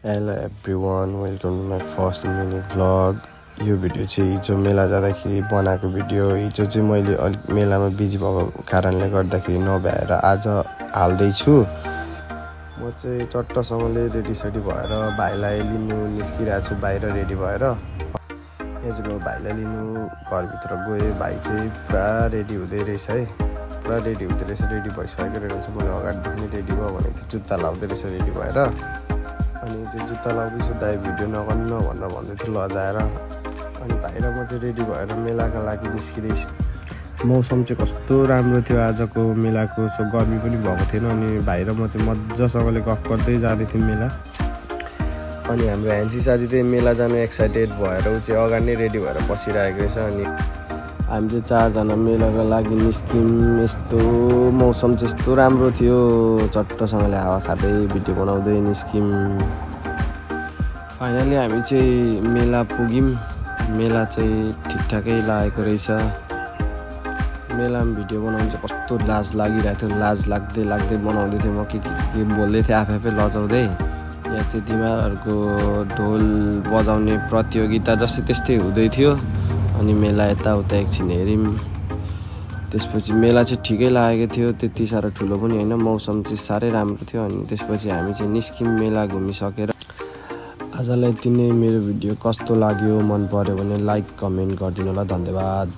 Hello everyone, welcome to my first mini vlog. यो video चाहिँ हिजो मेला जाँदाखेरि बनाएको भिडियो। हिजो चाहिँ मैले अलिक मेलामा बिजी भएको कारणले गर्दाखेरि नभ्याएर आज हाल्दै छु। म चाहिँ चट्टसँगले रेडी सेडी भएर भाइलाई लिनु निस्किरहेको छु बाहिर रेडी भएर। यहाँ चाहिँ म भाइलाई लिनु घरभित्र गएँ। भाइ चाहिँ पुरा रेडी हुँदै रहेछ है, पुरा रेडी हुँदै रहेछ, रेडी भइसकेको रहेछ। मैले अगाडिदेखि नै रेडी भयो भनेको थिएँ, जुत्ता लाउँदै रहेछ रेडी भएर। अनि चाहिँ जुत्ता लाउँदैछु दाइ भिडियो नगर्नु भनेर भन्दै थियो लजाएर। अनि भाइ र म चाहिँ रेडी भएर मेलाका लागि निस्किँदैछु। मौसम चाहिँ कस्तो राम्रो थियो आजको मेलाको, सो गर्मी पनि भएको थिएन। अनि भाइ र म चाहिँ मजासँगले गफ गर्दै जाँदै थियौँ मेला। अनि हाम्रो ह्यान्सी साजी चाहिँ मेला जानु एक्साइटेड भएर ऊ चाहिँ अगाडि नै रेडी भएर बसिरहेको रहेछ। अनि हामी चाहिँ चारजना मेलाको लागि निस्क्यौँ। यस्तो मौसम चाहिँ यस्तो राम्रो थियो, चट्टसँगले हावा खाँदै भिडियो बनाउँदै निस्क्यौँ। फाइनली हामी चाहिँ मेला पुग्यौँ। मेला चाहिँ ठिकठाकै लागेको रहेछ। मेलामा भिडियो बनाउनु चाहिँ कस्तो लाज लागिरहेको थियो, लाज लाग्दै बनाउँदै थिएँ। म के बोल्दै थिएँ आफै लजाउँदै। यहाँ चाहिँ तिमीहरूको ढोल बजाउने प्रतियोगिता जस्तै त्यस्तै हुँदै थियो। अनि मेला यताउता एकछिन हेऱ्यौँ। त्यसपछि मेला चाहिँ ठिकै लागेको थियो, त्यति साह्रो ठुलो पनि होइन, मौसम चाहिँ साह्रै राम्रो थियो। अनि त्यसपछि हामी चाहिँ निस्क्यौँ मेला घुमिसकेर। आजलाई यति नै। मेरो भिडियो कस्तो लाग्यो, मन पर्यो भने लाइक कमेन्ट गरिदिनु होला। धन्यवाद।